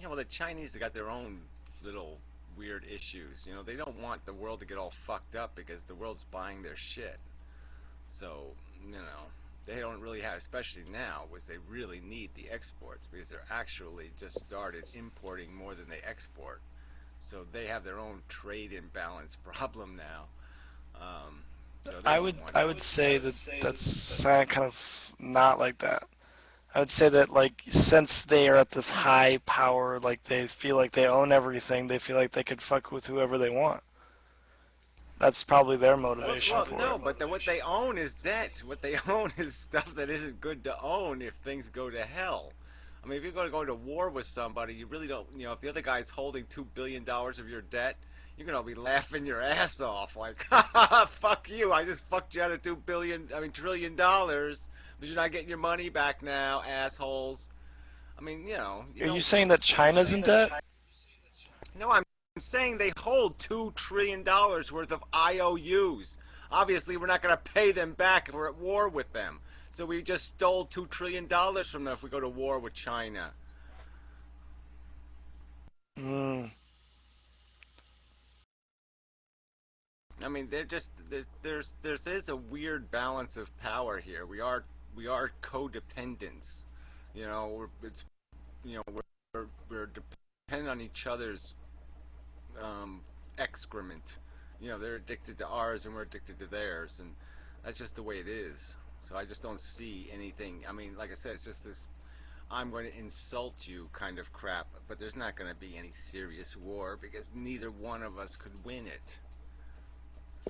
Yeah, well, the Chinese have got their own little weird issues. You know, they don't want the world to get all fucked up because the world's buying their shit. So, you know, they don't really have, especially now, was they really need the exports because they're actually just started importing more than they export. So they have their own trade imbalance problem now. So they don't want I that. would say that that's kind of not like that. I would say that like since they are at this high power, like they feel like they own everything, they feel like they could fuck with whoever they want. That's probably their motivation Well, for no, it. but what they own is debt. What they own is stuff that isn't good to own if things go to hell. I mean, if you're going to go into war with somebody, you really don't, you know, if the other guy's holding $2 billion of your debt, you're going to be laughing your ass off like, ha ha ha, fuck you. I just fucked you out of trillion dollars, but you're not getting your money back now, assholes. I mean, you know, you Are you don't. saying that China's in debt? No, I'm saying they hold $2 trillion worth of IOUs. Obviously, we're not going to pay them back if we're at war with them. So we just stole $2 trillion from them if we go to war with China. Hmm. I mean, they're just there is a weird balance of power here. We are codependents. You know, it's you know we're dependent on each other's um, excrement. You know, they're addicted to ours and we're addicted to theirs, and that's just the way it is. So I just don't see anything. I mean, like I said, it's just this I'm going to insult you kind of crap, but there's not going to be any serious war because neither one of us could win it.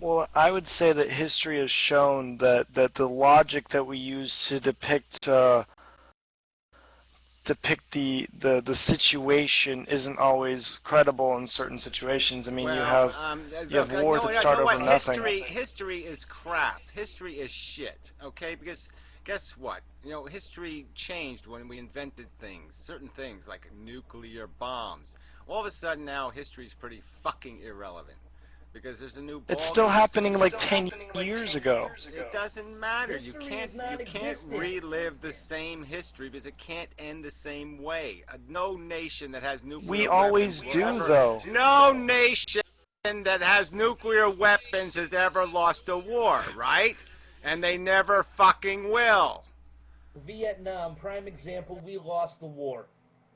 Well, I would say that history has shown that the logic that we use to depict the situation isn't always credible in certain situations. I mean, Well, you have look, wars no, that you start know over what? nothing. History is crap. History is shit. Okay, because guess what? You know, history changed when we invented things. Certain things like nuclear bombs. All of a sudden now, history is pretty fucking irrelevant because there's a new It's ball still game. happening like 10 years ago. It doesn't matter. You can't relive the same history because it can't end the same way. No nation that has We nuclear weapons always will do, ever. though. No nation that has nuclear weapons has ever lost a war, right? And they never fucking will. Vietnam, prime example, we lost the war.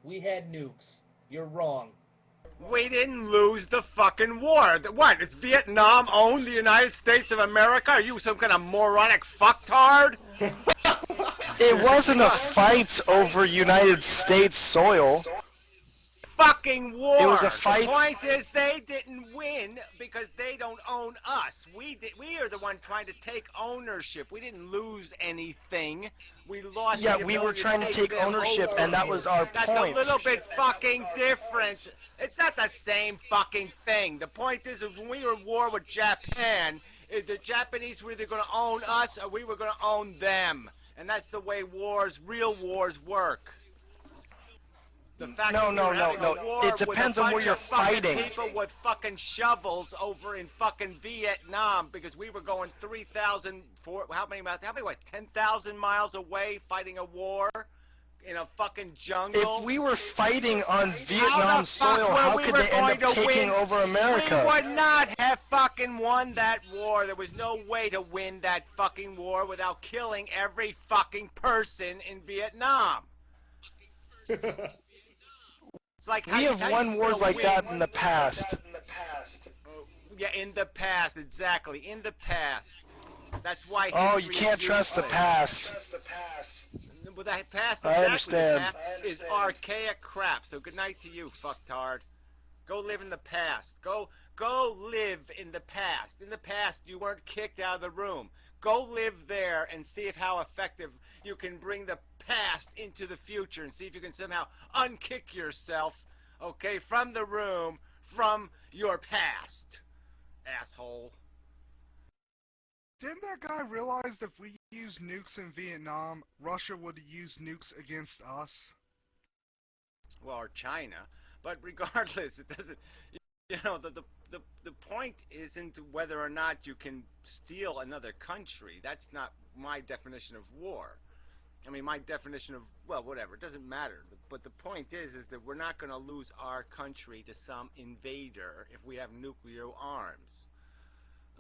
We had nukes. You're wrong. We didn't lose the fucking war. What? It's Vietnam owned the United States of America? Are you some kind of moronic fucktard? It wasn't a fight over United States soil. Fucking It was a war. The fight. point is they didn't win because they don't own us. We are the one trying to take ownership. We didn't lose anything. We lost Yeah, the we were ability trying to to take take them ownership, over. and that was our That's a point. little bit fucking different. It's not the same fucking thing. The point is when we were at war with Japan, the Japanese were either going to own us or we were going to own them. And that's the way real wars work. The fact No, that we no, were no, having no. a war It with a depends on where bunch you're of fucking fighting. people with fucking shovels over in fucking Vietnam because we were going 3,000, how many miles, 10,000 miles away fighting a war in a fucking jungle? If we were fighting on How Vietnam the fuck soil, were how we could were they end going up to taking win? over We America? would not have fucking won that war. There was no way to win that fucking war without killing every fucking person in Vietnam. It's like We have how won you wars gonna like win? that in the past. Yeah, in the past, exactly. In the past. That's why Oh, history you can't is trust the useless. past. Well, the past, I exactly. The understand. past is archaic crap. So good night to you, fucktard. Go live in the past. Go live in the past. In the past, you weren't kicked out of the room. Go live there and see if how effective you can bring the past into the future and see if you can somehow unkick yourself, okay, from the room, from your past, asshole. Didn't that guy realize that if we use nukes in Vietnam, Russia would use nukes against us? Well, or China, but regardless, it doesn't. You know, the point isn't whether or not you can steal another country. That's not my definition of war. I mean, my definition of, well, whatever, it doesn't matter. But the point is that we're not going to lose our country to some invader if we have nuclear arms.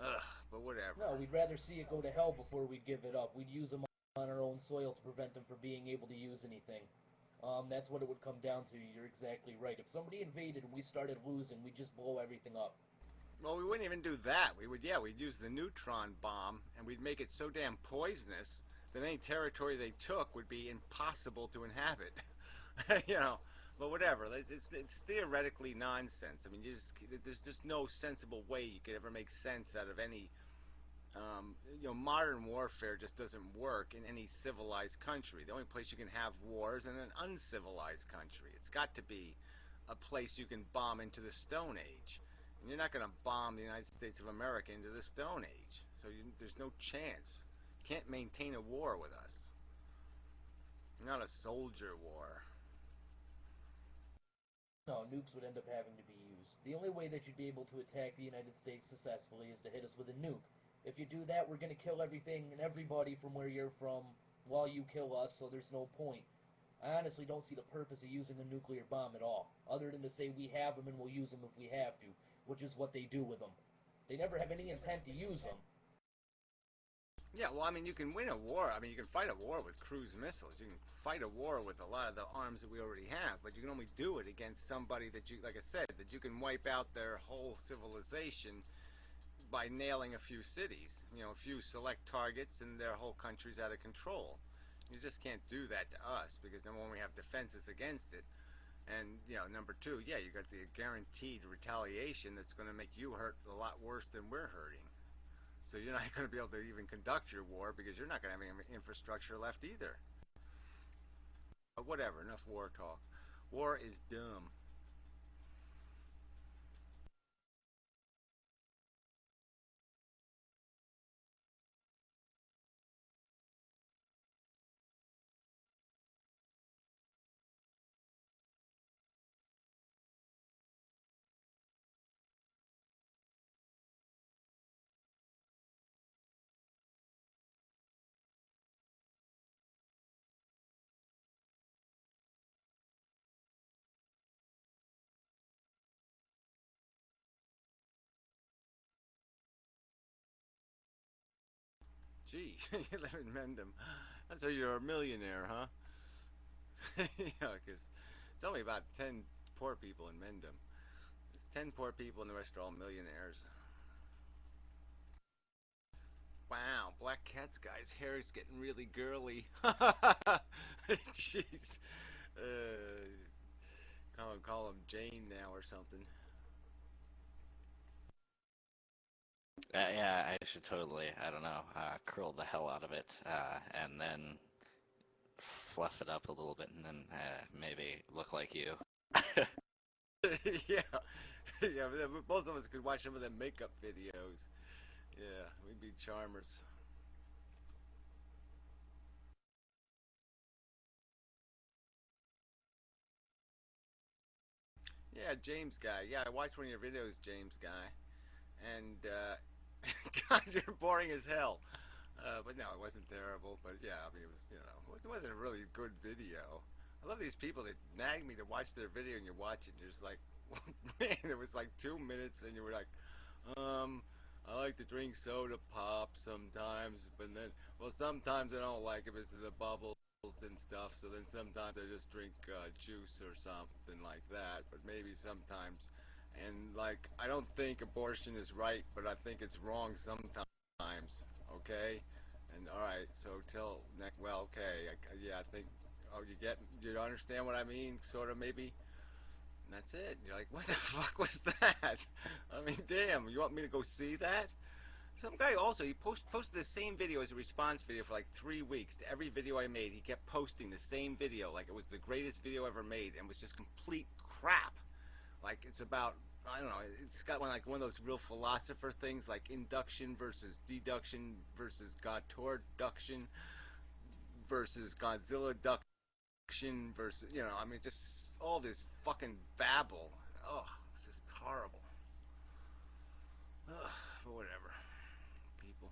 Ugh, but whatever. No, we'd rather see it go to hell before we'd give it up. We'd use them on our own soil to prevent them from being able to use anything. That's what it would come down to. You're exactly right. If somebody invaded and we started losing, we'd just blow everything up. Well, we wouldn't even do that. We'd use the neutron bomb, and we'd make it so damn poisonous that any territory they took would be impossible to inhabit. you know, but whatever. It's theoretically nonsense. I mean, there's just no sensible way you could ever make sense out of any. Modern warfare just doesn't work in any civilized country. The only place you can have war is in an uncivilized country. It's got to be a place you can bomb into the Stone Age. And you're not going to bomb the United States of America into the Stone Age. So there's no chance. You can't maintain a war with us. Not a soldier war. No, nukes would end up having to be used. The only way that you'd be able to attack the United States successfully is to hit us with a nuke. If you do that, we're going to kill everything and everybody from where you're from while you kill us, so there's no point. I honestly don't see the purpose of using a nuclear bomb at all, other than to say we have them and we'll use them if we have to, which is what they do with them. They never have any intent to use them. Yeah, well, I mean, you can win a war. I mean, you can fight a war with cruise missiles. You can fight a war with a lot of the arms that we already have, but you can only do it against somebody that you, like I said, that you can wipe out their whole civilization by nailing a few cities, a few select targets, and their whole country's out of control. You just can't do that to us because number one, we have defenses against it, and number two, yeah, you got the guaranteed retaliation that's going to make you hurt a lot worse than we're hurting. So you're not going to be able to even conduct your war because you're not going to have any infrastructure left either. But whatever, enough war talk. War is dumb. Gee, you live in Mendham. So you're a millionaire, huh? Because it's only about 10 poor people in Mendham. There's 10 poor people and the rest are all millionaires. Wow, Black Cat's guy's hair is getting really girly. Jeez. Call him Jane now or something. Yeah, I should totally, I don't know, curl the hell out of it, and then fluff it up a little bit, and then maybe look like you. yeah. Yeah, both of us could watch some of them makeup videos. Yeah, we'd be charmers. Yeah, James Guy. Yeah, I watched one of your videos, James Guy. And, God, you're boring as hell. But no, it wasn't terrible. But yeah, I mean, it wasn't a really good video. I love these people that nag me to watch their video and you watch it and you're just like, man, it was like 2 minutes and you were like, I like to drink soda pop sometimes, but then, well, sometimes I don't like it because of the bubbles and stuff, so then sometimes I just drink juice or something like that, but maybe sometimes, and like, I don't think abortion is right, but I think it's wrong sometimes, okay? And alright, so well, okay, yeah, I think, oh, you understand what I mean, sort of, maybe? And that's it. You're like, what the fuck was that? I mean, damn, you want me to go see that? Some guy also, he posted the same video as a response video for like 3 weeks. To every video I made, he kept posting the same video like it was the greatest video ever made and was just complete crap. Like, it's about, I don't know, it's got one of those real philosopher things like induction versus deduction versus God-torduction versus Godzilla duction versus, I mean, just all this fucking babble. Oh, it's just horrible. Ugh, but whatever. People.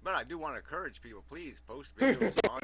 But I do want to encourage people, please post videos on